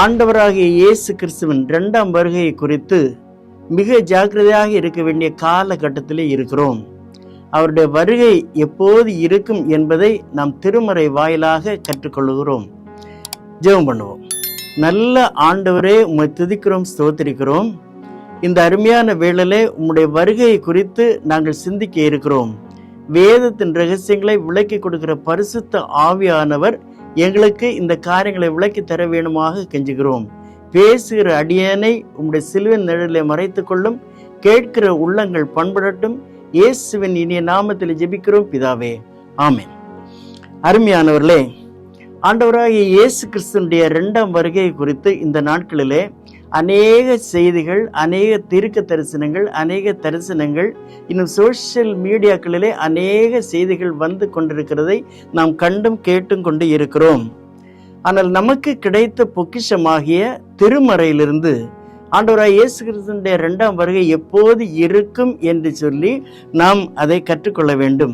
ஆண்டவராகிய இயேசு கிறிஸ்துவின் 2ஆம் வருகை குறித்து மிக ஜாக்கிரதையாக இருக்க வேண்டிய காலகட்டத்திலே இருக்கிறோம். அவருடைய வருகை எப்போது இருக்கும் என்பதை நாம் திருமறை வாயிலாக கற்றுக்கொள்கிறோம். ஜெபம் பண்ணுவோம். நல்ல ஆண்டவரே, உம்மை துதிக்கிறோம், ஸ்தோத்திரிக்கிறோம். இந்த அருமையான வேளையிலே உம்முடைய வருகை குறித்து நாங்கள் சிந்திக்க இருக்கிறோம். வேதத்தின் ரகசியங்களை விளக்கி கொடுக்கிற பரிசுத்த ஆவியானவர் எங்களுக்கு இந்த காரியங்களை விளக்கி தர வேணுமாக கெஞ்சுகிறோம். பேசுகிற அடியேனை உம்முடைய சிலுவின் நிழலிலே மறைத்துக் கொள்ளும். கேட்கிற உள்ளங்கள் பண்படட்டும். இயேசுவின் இனிய நாமத்தில் ஜெபிக்கிறோம் பிதாவே, ஆமென். அருமையானவர்களே, ஆண்டவராகிய இயேசு கிறிஸ்துவினுடைய 2ஆம் வருகை குறித்து இந்த நாட்களிலே அநேக செய்திகள், அநேக தீர்க்க தரிசனங்கள், அநேக தரிசனங்கள், இன்னும் சோசியல் மீடியாக்களிலே அநேக செய்திகள் வந்து கொண்டிருக்கிறதை நாம் கண்டும் கேட்டும் கொண்டு இருக்கிறோம். ஆனால் நமக்கு கிடைத்த பொக்கிஷமாகிய திருமறையிலிருந்து ஆண்டவராகிய இயேசு கிறிஸ்துவினுடைய 2ஆம் வருகை எப்போது இருக்கும் என்று சொல்லி நாம் அதை கற்றுக்கொள்ள வேண்டும்.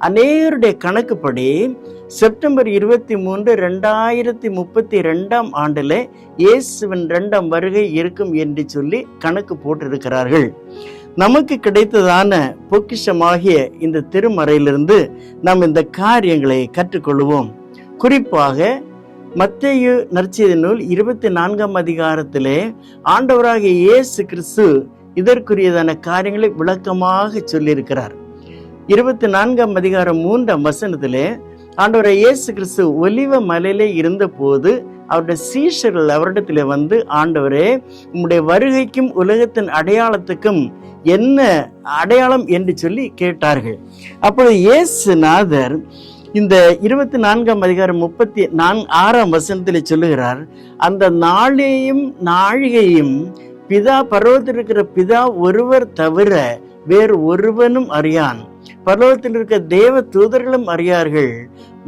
அநேகருடைய கணக்குப்படி செப்டம்பர் 23, 2032ஆம் ஆண்டில் இயேசுவின் 2ஆம் வருகை இருக்கும் என்று சொல்லி கணக்கு போட்டிருக்கிறார்கள். நமக்கு கிடைத்ததான பொக்கிஷமாகிய இந்த திருமறையிலிருந்து நாம் இந்த காரியங்களை கற்றுக்கொள்வோம். குறிப்பாக மத்தேயு நற்செய்தி நூல் 24ஆம் அதிகாரத்திலே ஆண்டவராகிய இயேசு கிறிஸ்து இதற்குரியதான காரியங்களை விளக்கமாக சொல்லியிருக்கிறார். 24ஆம் அதிகாரம் 3ஆம் வசனத்திலே ஆண்டவராகிய இயேசு கிறிஸ்து ஒலிவ மலையிலே இருந்த போது அவருடைய சீஷர்கள் அவரிடத்திலே வந்து, ஆண்டவரே, உம்முடைய வருகைக்கும் உலகத்தின் அடையாளத்துக்கும் என்ன அடையாளம் என்று சொல்லி கேட்டார்கள். அப்பொழுது இயேசுநாதர் இந்த 24ஆம் அதிகாரம் 36ஆம் வசனத்திலே சொல்லுகிறார், அந்த நாளையும் நாழிகையும் பிதா, பரலோகத்தில் இருக்கிற பிதா ஒருவர் தவிர வேறு ஒருவனும் அறியான், பரலோகத்தில் இருக்க தேவ தூதர்களும் அறியார்கள்.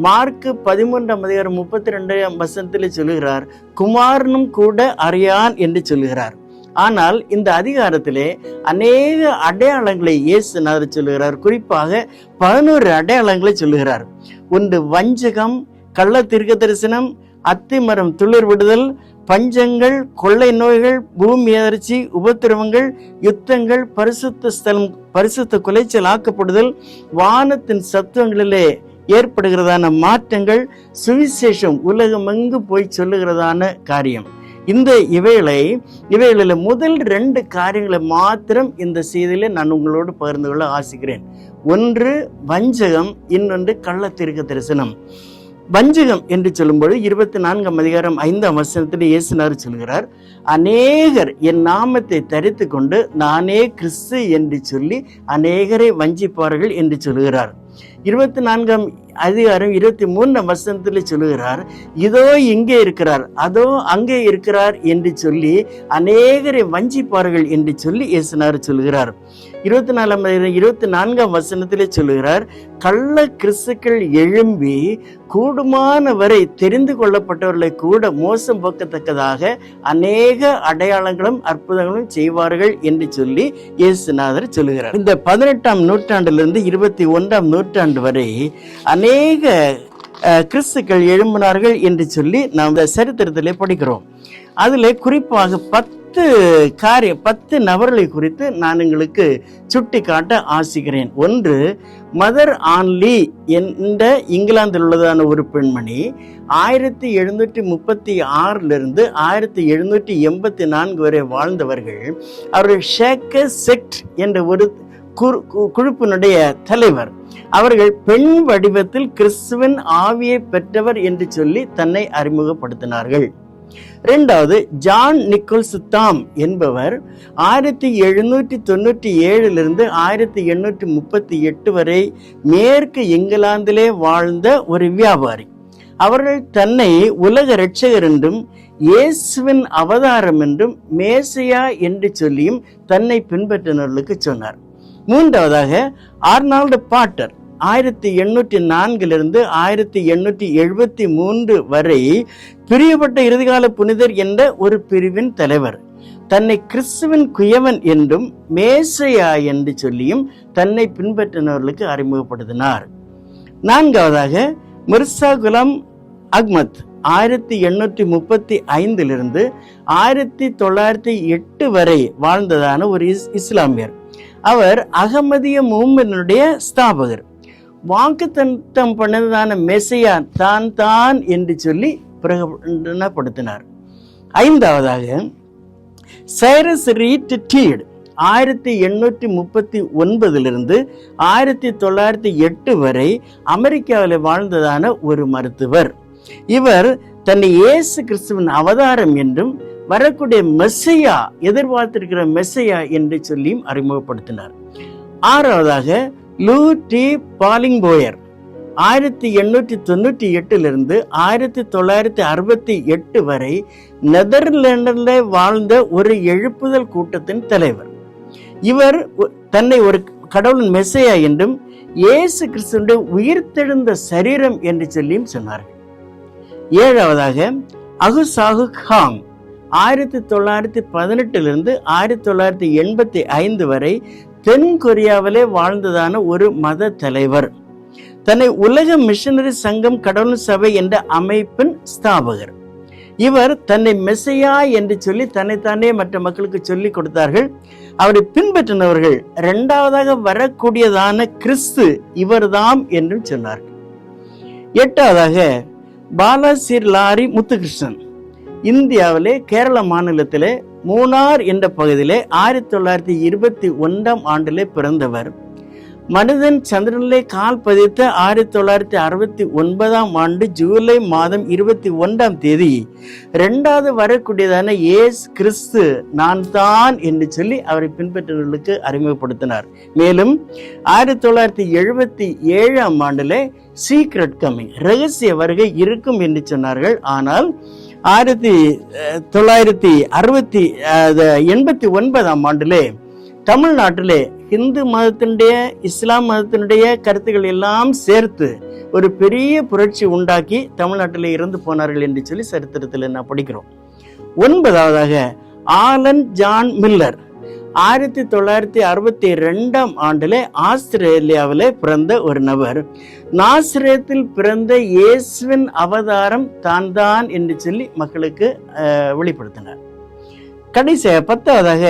மார்க்கு 13ஆம் அதிகாரம் 32ஆம் வசனத்திலே சொல்லுகிறார், குமாரனும் கூட அறியான் என்று சொல்லுகிறார். ஆனால் இந்த அதிகாரத்திலே அநேக அடையாளங்களை இயேசுநாதர் சொல்லுகிறார். குறிப்பாக 11 அடையாளங்களை சொல்லுகிறார். ஒன்று வஞ்சகம், கள்ள தீர்க்க தரிசனம், அத்திமரம் துளிர் விடுதல், பஞ்சங்கள், கொள்ளை நோய்கள், பூமி அதிர்ச்சி, உபத்திரவங்கள், யுத்தங்கள், பரிசுத்த ஸ்தலம், பரிசுத்த குலைச்சல் ஆக்கப்படுதல், வானத்தின் சத்துவங்களிலே ஏற்படுகிறதான மாற்றங்கள், சுவிசேஷம் உலகமெங்கு போய் சொல்லுகிறதான காரியம். இந்த இவைகளில் முதல் 2 காரியங்களை மாத்திரம் இந்த செய்தியிலே நான் உங்களோடு பகிர்ந்து கொள்ள ஆசிக்கிறேன். ஒன்று வஞ்சகம், இன்னொன்று கள்ள தீர்க்க தரிசனம். வஞ்சகம் என்று சொல்லும்போது 24ஆம் அதிகாரம் 5ஆம் வசனத்தில் இயேசுநாதர் சொல்கிறார், அநேகர் என் நாமத்தை தரித்து கொண்டு நானே கிறிஸ்து என்று சொல்லி அநேகரை வஞ்சிப்பார்கள் என்று சொல்கிறார். 24ஆம் அதிகாரம் 23ஆம் வசனத்தில் சொல்லுகிறார், இதோ இங்கே இருக்கிறார், அதோ அங்கே இருக்கிறார் என்று சொல்லி அநேகரை வஞ்சிப்பார்கள் என்று சொல்லி இயேசுநாதர் சொல்கிறார். 24ஆம் வசனத்திலே சொல்லுகிறார், கள்ள கிறிஸ்துக்கள் எழும்பி கூடுமான வரை தெரிந்து கொள்ளப்பட்டவர்களை கூட மோசம் போக்கத்தக்கதாக அநேக அடையாளங்களும் அற்புதங்களும் செய்வார்கள் என்று சொல்லி இயேசுநாதர் சொல்லுகிறார். இந்த 18ஆம் நூற்றாண்டிலிருந்து 21ஆம் நூற்றாண்டு வரை அநேக கிறிஸ்துக்கள் எழும்பினார்கள் என்று சொல்லி நாம் இந்த சரித்திரத்திலே படிக்கிறோம். அதில் குறிப்பாக 10 நபர்களை குறித்து நான் உங்களுக்கு சுட்டி காட்ட ஆசிக்கிறேன். ஒன்று, மதர் ஆன்லி என்ற இங்கிலாந்தில் உள்ளதான ஒரு பெண்மணி 1736 1784 வரை வாழ்ந்தவர்கள். அவர்கள் ஷேக்கர் செக்ட் என்ற ஒரு குழுப்பினுடைய தலைவர். அவர்கள் பெண் வடிவத்தில் கிறிஸ்துவின் ஆவியை பெற்றவர் என்று சொல்லி தன்னை அறிமுகப்படுத்தினார்கள். 2வது, ஜான் நிக்கோல்ஸ் தாம் என்பவர் 1797 1838 வரை மேற்கு இங்கிலாந்திலே வாழ்ந்த ஒரு வியாபாரி. அவர்கள் தன்னை உலக இரட்சகர் என்றும் இயேசுவின் அவதாரம் என்றும் மேசியா என்று சொல்லியும் தன்னை பின்பற்றினர்களுக்கு சொன்னார். 3வதாக, ஆர்னால்டு பாட்டர் 1804 1873 வரை பிரியப்பட்ட இறுதிகால புனிதர் என்ற ஒரு பிரிவின் தலைவர். தன்னை கிறிஸ்துவின் குயவன் என்றும் மேசையா என்று சொல்லியும் தன்னை பின்பற்றினவர்களுக்கு அறிமுகப்படுத்தினார். 4வதாக, மிர்சா குலாம் அஹ்மத் 1835 1908 வரை வாழ்ந்ததான ஒரு இஸ்லாமியர். அவர் அகமதிய மூமென்னுடைய ஸ்தாபகர். வாக்குத்தத்தம் பண்ணதான மெசையா தான் என்று சொல்லி பிரகடனப்படுத்தினார். ஐந்தாவதாக சைரஸ் ரீட் டீட் 1839 1908 வரை அமெரிக்காவில் வாழ்ந்ததான ஒரு மருத்துவர். இவர் தன்னை இயேசு கிறிஸ்துவின் அவதாரம் என்றும் வரக்கூடிய மெஸ்ஸையா, எதிர்பார்த்திருக்கிற மெஸ்ஸையா என்று சொல்லியும் அறிமுகப்படுத்தினார். ஆறாவதாக லூ டி பாலிங்போயர் 1898 1968 வரை நெதர்லாண்டில் வாழ்ந்த ஒரு எழுப்புதல் கூட்டத்தின் தலைவர். இவர் தன்னை ஒரு கடவுளின் மெஸ்ஸையா என்றும் இயேசு கிறிஸ்துவின் உயிர்த்தெழுந்த சரீரம் என்று சொல்லியும் சொன்னார்கள். ஏழாவதாக அகுசாகு காங் 1918 1985 வரை தென் கொரியாவிலே வாழ்ந்ததான ஒரு மத தலைவர். தன்னை உலக மிஷனரி சங்கம் கடவுள் சபை என்ற அமைப்பின் ஸ்தாபகர். இவர் தன்னை மெஸ்ஸையா என்று சொல்லி தன்னைத்தானே மற்ற மக்களுக்கு சொல்லிக் கொடுத்தார்கள். அவரை பின்பற்றினவர்கள் இரண்டாவதாக வரக்கூடியதான கிறிஸ்து இவர்தாம் என்றும் சொன்னார்கள். எட்டாவதாக பாலாசீர் லாரி முத்துகிருஷ்ணன் இந்தியாவிலே கேரள மாநிலத்திலே மூணார் என்ற பகுதியிலே 1921 பிறந்தவர். மனிதன் சந்திரனிலே கால் பதித்த 1969 ஜூலை மாதம் 21 இரண்டாவது வரக்கூடியதான இயேசு கிறிஸ்து நான் தான் என்று சொல்லி அவரை பின்பற்றினர்களுக்கு அறிமுகப்படுத்தினார். மேலும் 1977 சீக்ரெட் கமிங், ரகசிய வருகை இருக்கும் என்று சொன்னார்கள். ஆனால் 1989 தமிழ்நாட்டிலே இந்து மதத்தினுடைய இஸ்லாம் மதத்தினுடைய கருத்துக்கள் எல்லாம் சேர்த்து ஒரு பெரிய புரட்சி உண்டாக்கி தமிழ்நாட்டிலே இறந்து போனார்கள் என்று சொல்லி சரித்திரத்தில் நான் படிக்கிறோம். 9வதாக ஆலன் ஜான் மில்லர் 1962 ஆஸ்திரேலியாவிலே பிறந்த ஒரு நபர். நாசரேத்தில் பிறந்த இயேசுவின் அவதாரம் தான் என்று சொல்லி மக்களுக்கு வெளிப்படுத்தினார். கடைசியாக 10வதாக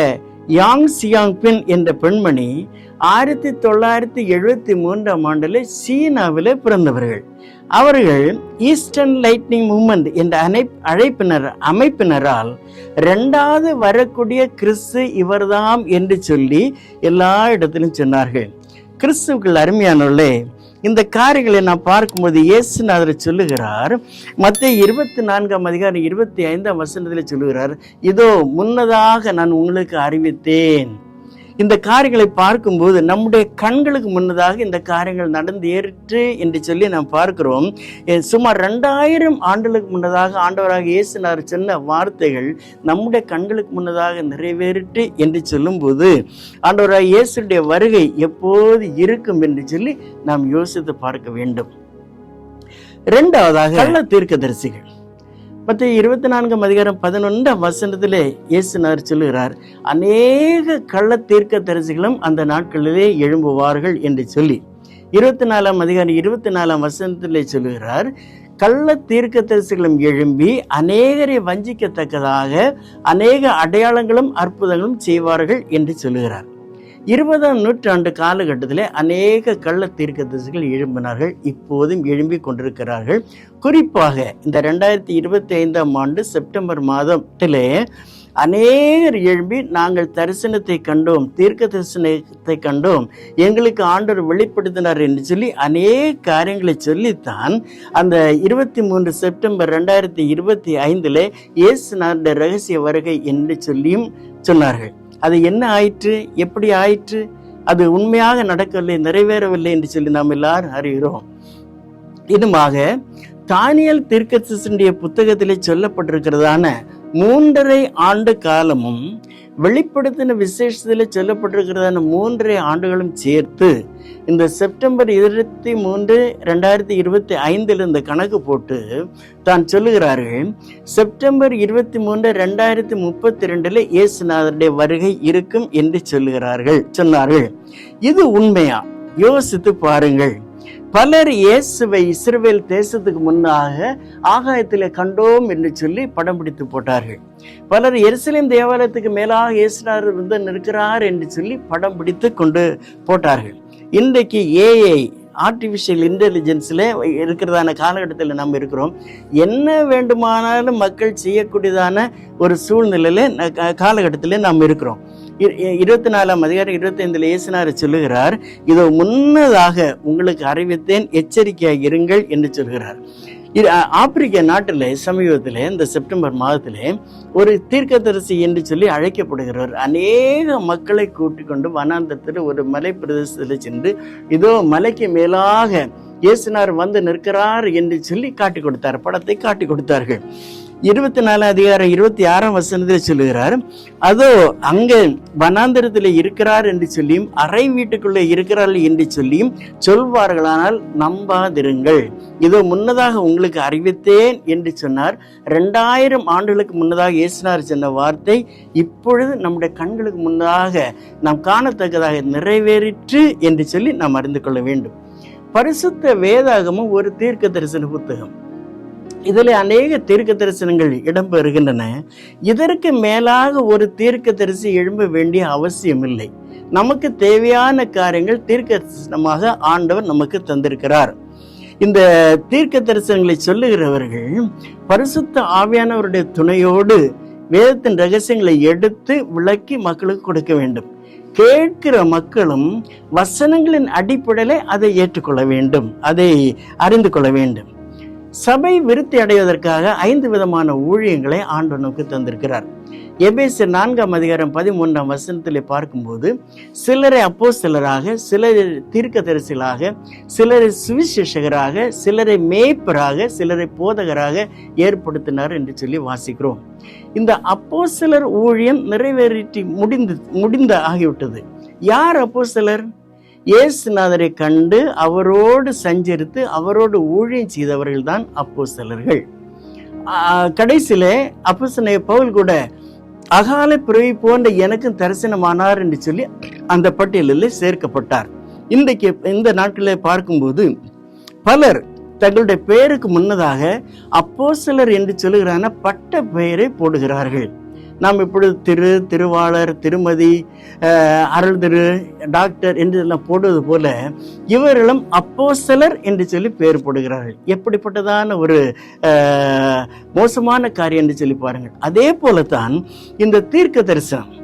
யாங் சியாங் பின் என்ற பெண்மணி 1973 சீனாவிலே பிறந்தவர்கள். அவர்கள் ஈஸ்டர்ன் லைட்னிங் மூவ்மெண்ட் என்ற அமைப்பினரால் இரண்டாவது வரக்கூடிய கிறிஸ்து இவர்தாம் என்று சொல்லி எல்லா இடத்திலும் சொன்னார்கள். கிறிஸ்துவுக்குள் அருமையானவர்களே, இந்த காரியங்களை நான் பார்க்கும்போது இயேசுநாதர் சொல்லுகிறார். மத்தேயு 24:25 சொல்லுகிறார், இதோ முன்னதாக நான் உங்களுக்கு அறிவித்தேன். இந்த காரியங்களை பார்க்கும்போது நம்முடைய கண்களுக்கு முன்னதாக இந்த காரியங்கள் நடந்து ஏறிற்று என்று சொல்லி நாம் பார்க்கிறோம். சுமார் 2000 ஆண்டுகளுக்கு முன்னதாக ஆண்டவராக இயேசுநாதர் சொன்ன வார்த்தைகள் நம்முடைய கண்களுக்கு முன்னதாக நிறைவேறிற்று என்று சொல்லும்போது ஆண்டவராக இயேசுடைய வருகை எப்போது இருக்கும் என்று சொல்லி நாம் யோசித்து பார்க்க வேண்டும். இரண்டாவதாக கள்ள தீர்க்கதரிசிகள். மத்தேயு 24:11 இயேசுநாதர் சொல்லுகிறார், அநேக கள்ள தீர்க்கதரிசிகளும் அந்த நாட்களிலே எழும்புவார்கள் என்று சொல்லி 24:24 சொல்லுகிறார், கள்ள தீர்க்கதரிசிகளும் எழும்பி அநேகரை வஞ்சிக்கத்தக்கதாக அநேக அடையாளங்களும் அற்புதங்களும் செய்வார்கள் என்று சொல்லுகிறார். 20ஆம் நூற்றாண்டு காலகட்டத்தில் அநேக கள்ள தீர்க்கதரிசிகள் எழும்பினார்கள், இப்போதும் எழும்பி கொண்டிருக்கிறார்கள். குறிப்பாக இந்த 2025 செப்டம்பர் மாதத்திலே அநேகர் எழும்பி நாங்கள் தரிசனத்தை கண்டோம், தீர்க்க தரிசனத்தை கண்டோம், எங்களுக்கு ஆண்டவர் வெளிப்படுத்தினார் என்று சொல்லி அநேக காரியங்களை சொல்லித்தான் அந்த 23 செப்டம்பர் 2025 இயேசுநாதருடைய ரகசிய வருகை என்று சொல்லியும் சொன்னார்கள். அது என்ன ஆயிற்று, எப்படி ஆயிற்று, அது உண்மையாக நடக்கவில்லை, நிறைவேறவில்லை என்று சொல்லி நாம் எல்லாரும் அறிகிறோம். இதுமாக தானியேல் தீர்க்கதரிசியுடைய புத்தகத்திலே சொல்லப்பட்டிருக்கிறதான 3.5 ஆண்டு காலமும் வெளிப்படுத்தின விசேஷத்தில் சொல்லப்பட்டிருக்கிறதான 3.5 ஆண்டுகளும் சேர்த்து இந்த செப்டம்பர் 23, 2025 இந்த கணக்கு போட்டு தான் சொல்லுகிறார்கள், செப்டம்பர் 23, 2032 இயேசுநாதருடைய வருகை இருக்கும் என்று சொன்னார்கள். இது உண்மையா? யோசித்து பாருங்கள். பலர் இயேசுவை இஸ்ரவேல் தேசத்துக்கு முன்னாக ஆகாயத்திலே கண்டோம் என்று சொல்லி படம் பிடித்து போட்டார்கள். பலர் எருசலேம் தேவாலயத்துக்கு மேலாக இயேசுநாதர் வந்து நிற்கிறார் என்று சொல்லி படம் பிடித்து கொண்டு போட்டார்கள். இன்றைக்கு ஏஐ ஆர்டிஃபிஷியல் இன்டெலிஜென்ஸில் இருக்கிறதான காலகட்டத்தில் நம்ம இருக்கிறோம். என்ன வேண்டுமானாலும் மக்கள் செய்யக்கூடியதான ஒரு சூழ்நிலையில் காலகட்டத்தில் நாம் இருக்கிறோம். 24ஆம் அதிகாரம் 25 இயேசுநாதர் சொல்லுகிறார், இதோ முன்னதாக உங்களுக்கு அறிவித்தேன், எச்சரிக்கையாக இருங்கள் என்று சொல்கிறார். ஆப்பிரிக்க நாட்டில் சமீபத்தில் இந்த செப்டம்பர் மாதத்திலே ஒரு தீர்க்கதரிசி என்று சொல்லி அழைக்கப்படுகிறார். அநேக மக்களை கூட்டிக் கொண்டு வனாந்தரத்தில் ஒரு மலை பிரதேசத்தில் சென்று இதோ மலைக்கு மேலாக இயேசுநாதர் வந்து நிற்கிறார் என்று சொல்லி காட்டி கொடுத்தார். படத்தை காட்டி கொடுத்தார்கள். 24 அதிகாரம் 26ஆம் வசனத்தில் சொல்லுகிறார், அதோ அங்கே வனாந்தரத்தில் இருக்கிறார் என்று சொல்லியும் அறை வீட்டுக்குள்ளே இருக்கிறார்கள் என்று சொல்லியும் சொல்வார்களானால் நம்பாதிருங்கள். இதோ முன்னதாக உங்களுக்கு அறிவித்தேன் என்று சொன்னார். 2000 ஆண்டுகளுக்கு முன்னதாக இயேசுநாதர் சொன்ன வார்த்தை இப்பொழுது நம்முடைய கண்களுக்கு முன்னதாக நாம் காணத்தக்கதாக நிறைவேறிற்று என்று சொல்லி நாம் அறிந்து கொள்ள வேண்டும். பரிசுத்த வேதாகமும் ஒரு தீர்க்க தரிசன புத்தகம். இதில் அநேக தீர்க்க தரிசனங்கள் இடம்பெறுகின்றன. இதற்கு மேலாக ஒரு தீர்க்க தரிசி எழும்ப வேண்டிய அவசியம் இல்லை. நமக்கு தேவையான காரியங்கள் தீர்க்க தரிசனமாக ஆண்டவர் நமக்கு தந்திருக்கிறார். இந்த தீர்க்க தரிசனங்களை சொல்லுகிறவர்கள் பரிசுத்த ஆவியானவருடைய துணையோடு வேதத்தின் ரகசியங்களை எடுத்து விளக்கி மக்களுக்கு கொடுக்க வேண்டும். கேட்கிற மக்களும் வசனங்களின் அடிப்படையிலே அதை ஏற்றுக்கொள்ள வேண்டும், அதை அறிந்து கொள்ள வேண்டும். சபை விருத்தி அடைவதற்காக 5 விதமான ஊழியங்களை ஆண்டவர் நமக்கு தந்திருக்கிறார். எபேசியர் 4ஆம் அதிகாரம் 13ஆம் வசனத்திலே பார்க்கும்போது சிலரை அப்போஸ்தலராக, சிலரை தீர்க்கதரிசிகளாக, சிலரை சுவிசேஷகராக, சிலரை மேய்ப்பராக, சிலரை போதகராக ஏற்படுத்தினார் என்று சொல்லி வாசிக்கிறோம். இந்த அப்போஸ்தலர் ஊழியம் நிறைவேறி முடிந்த ஆகிவிட்டது. யார் அப்போஸ்தலர்? இயேசுநாதரை கண்டு அவரோடு சஞ்சரித்து அவரோடு ஊழியம் செய்தவர்கள் தான் அப்போஸ்தலர்கள். கடைசியிலே அப்போஸ்தலனாகிய பவுல் கூட அகால பிறவி போன்ற எனக்கும் தரிசனமானார் என்று சொல்லி அந்த பட்டியலில் சேர்க்கப்பட்டார். இன்றைக்கு இந்த நாட்களில் பார்க்கும்போது பலர் தங்களுடைய பெயருக்கு முன்னதாக அப்போஸ்தலர் என்று சொல்லுகிறான பட்ட பெயரை போடுகிறார்கள். நாம் இப்பொழுது திருவாளர், திருமதி, அருள் திரு, டாக்டர் என்று எல்லாம் போடுவது போல இவர்களும் அப்போஸ்தலர் என்று சொல்லி பெயர் போடுகிறார்கள். எப்படிப்பட்டதான ஒரு மோசமான காரியம் என்று சொல்லி பாருங்கள். அதே போலத்தான் இந்த தீர்க்க தரிசனம்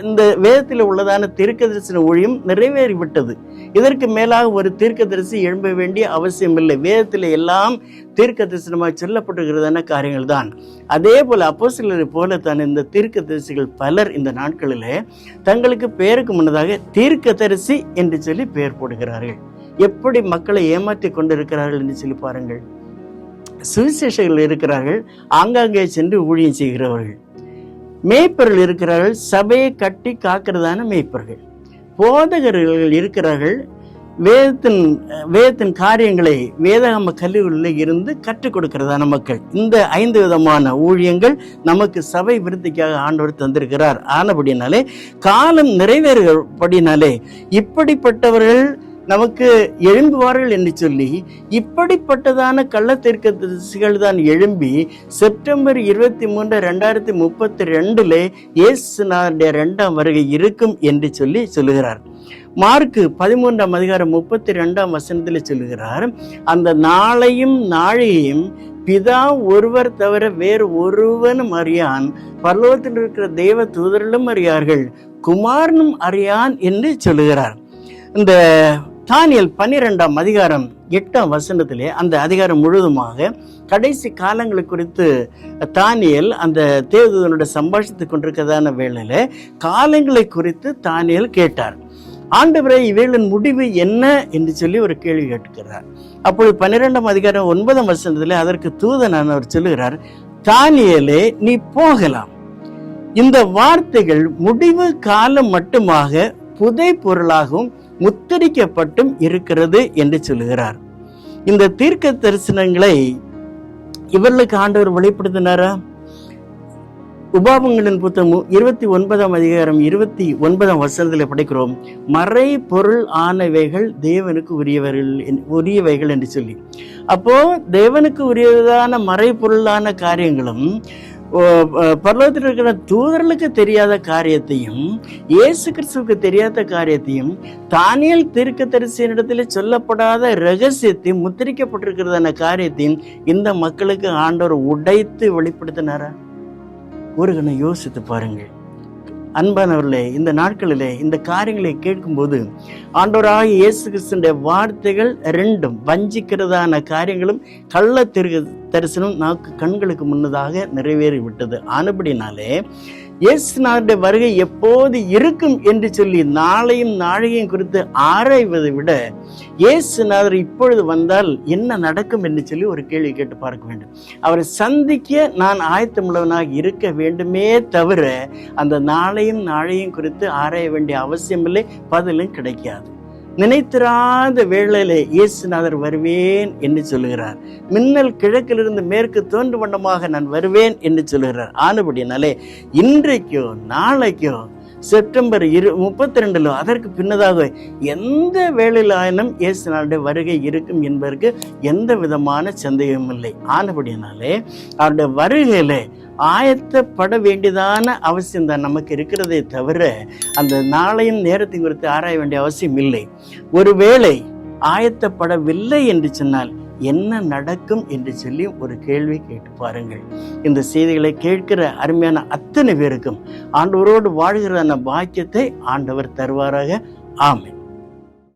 இந்த வேதத்தில் உள்ளதான தீர்க்க தரிசன ஊழியம் நிறைவேறிவிட்டது. இதற்கு மேலாக ஒரு தீர்க்க தரிசி எழும்ப வேண்டிய அவசியம் இல்லை. வேதத்தில் எல்லாம் தீர்க்க தரிசனமாக சொல்லப்பட்டிருக்கிறதான காரியங்கள் தான். அதே போல அப்போஸ்தலரை போலத்தான் இந்த தீர்க்க தரிசிகள் பலர் இந்த நாட்களிலே தங்களுக்கு பெயருக்கு முன்னதாக தீர்க்க தரிசி என்று சொல்லி பெயர் போடுகிறார்கள். எப்படி மக்களை ஏமாற்றி கொண்டிருக்கிறார்கள் என்று சொல்லி பாருங்கள். சுவிசேஷர்கள் இருக்கிறார்கள், ஆங்காங்கே சென்று ஊழியம் செய்கிறவர்கள். மேய்ப்பர்கள் இருக்கிறார்கள், சபையை கட்டி காக்கிறதான மேய்ப்பர்கள். போதகர்கள் இருக்கிறார்கள், வேதத்தின் காரியங்களை வேதாகம கல்லூரியில் இருந்து கற்றுக் கொடுக்கிறதான மக்கள். இந்த 5 விதமான ஊழியங்கள் நமக்கு சபை விருத்திக்காக ஆண்டவர் தந்திருக்கிறார். ஆனபடினாலே காலம் நிறைவேறுபடினாலே இப்படிப்பட்டவர்கள் நமக்கு எழும்புவார்கள் என்று சொல்லி இப்படிப்பட்டதான கள்ள தீர்க்கதரிசிகள் தான் எழும்பி செப்டம்பர் 23, 2032 இயேசுநாதருடைய 2ஆம் வருகை இருக்கும் என்று சொல்லி சொல்லுகிறார். மார்க்கு 13ஆம் அதிகாரம் 32ஆம் வசனத்தில் சொல்லுகிறார், அந்த நாளையும் நாழிகையும் பிதா ஒருவர் தவிர வேறு ஒருவனும் அறியான், பரலோகத்தில் இருக்கிற தேவ தூதர்களும் அறியார்கள், குமாரனும் அறியான் என்று சொல்லுகிறார். இந்த தானியேல் 12ஆம் அதிகாரம் 8ஆம் வசனத்திலே அந்த அதிகாரம் முழுவதுமாக கடைசி காலங்களை குறித்து தானியேல் அந்த தேவதூதனோட சம்பாஷித்துக் கொண்டிருக்கிறதான வேளையில காலங்களை குறித்து தானியேல் கேட்டார். ஆண்டவரே, இவைகளின் முடிவு என்ன என்று சொல்லி ஒரு கேள்வி கேட்கிறார். அப்பொழுது 12ஆம் அதிகாரம் 9ஆம் வசனத்திலே அதற்கு தூதனானவர் சொல்லுகிறார், தானியேலே, நீ போகலாம். இந்த வார்த்தைகள் முடிவு காலம் மட்டுமாக புதை பொருளாகவும் முத்தரிக்கப்பட்டும் இருக்கிறது என்று சொல்லுகிறார். இந்த தீர்க்க தரிசனங்களை இவர்களுக்கு ஆண்டவர் வெளிப்படுத்தினாரா? உபாகமங்களின் புத்தகம் 29ஆம் அதிகாரம் 29ஆம் வசனத்தில் படிக்கிறோம், மறை பொருள் ஆனவைகள் தேவனுக்கு உரியவைகள் என்று சொல்லி. அப்போ தேவனுக்கு உரியதான மறை பொருளான காரியங்களும் பரலோகத்தில் இருக்கிற தூதர்களுக்கு தெரியாத காரியத்தையும் இயேசு கிறிஸ்துவுக்கு தெரியாத காரியத்தையும் தானியேல் தீர்க்கதரிசியினிடத்தில் சொல்லப்படாத ரகசியத்தையும் முத்திரிக்கப்பட்டிருக்கிறதான காரியத்தையும் இந்த மக்களுக்கு ஆண்டவர் உடைத்து வெளிப்படுத்தினாரா? ஒரு கணம் யோசித்து பாருங்கள் அன்பானவர்களே. இந்த நாட்களிலே இந்த காரியங்களை கேட்கும்போது ஆண்டவராகிய இயேசு கிறிஸ்துவினுடைய வார்த்தைகள் ரெண்டும் வஞ்சிக்கிறதான காரியங்களும் கள்ள தரிசனம் நமக்கு கண்களுக்கு முன்னதாக நிறைவேறிவிட்டது. ஆனபடினாலே இயேசுநாதருடைய வருகை எப்போது இருக்கும் என்று சொல்லி நாளையும் நாளையும் குறித்து ஆராய்வதை விட இயேசுநாதர் இப்பொழுது வந்தால் என்ன நடக்கும் என்று சொல்லி ஒரு கேள்வி கேட்டு பார்க்க வேண்டும். அவரை சந்திக்க நான் ஆயத்தமுள்ளவனாக இருக்க வேண்டுமே தவிர அந்த நாளையும் நாளையும் குறித்து ஆராய வேண்டிய அவசியமில்லை, பதிலும் கிடைக்காது. நினைத்திராத வேளையிலே இயேசுநாதர் வருவேன் என்று சொல்லுகிறார். மின்னல் கிழக்கிலிருந்து மேற்கு தோன்றும் வண்ணமாக நான் வருவேன் என்று சொல்லுகிறார். ஆனபடினாலே இன்றைக்கோ நாளைக்கோ செப்டம்பர் 32 அதற்கு பின்னதாக எந்த வேளையிலாயினும் இயேசுநாதருடைய வருகை இருக்கும் என்பதற்கு எந்த விதமான சந்தேகமும் இல்லை. ஆனபடினாலே அவருடைய வருகையிலே ஆயத்தப்பட வேண்டியதான அவசியம் தான் நமக்கு இருக்கிறதே தவிர அந்த நாளையும் நேரத்தையும் குறித்து ஆராய வேண்டிய அவசியம் இல்லை. ஒருவேளை ஆயத்தப்படவில்லை என்று சொன்னால் என்ன நடக்கும் என்று சொல்லி ஒரு கேள்வி கேட்டு பாருங்கள். இந்த செய்திகளை கேட்கிற அருமையான அத்தனை பேருக்கும் ஆண்டவரோடு வாழ்கிற பாக்கியத்தை ஆண்டவர் தருவாராக. ஆமென்.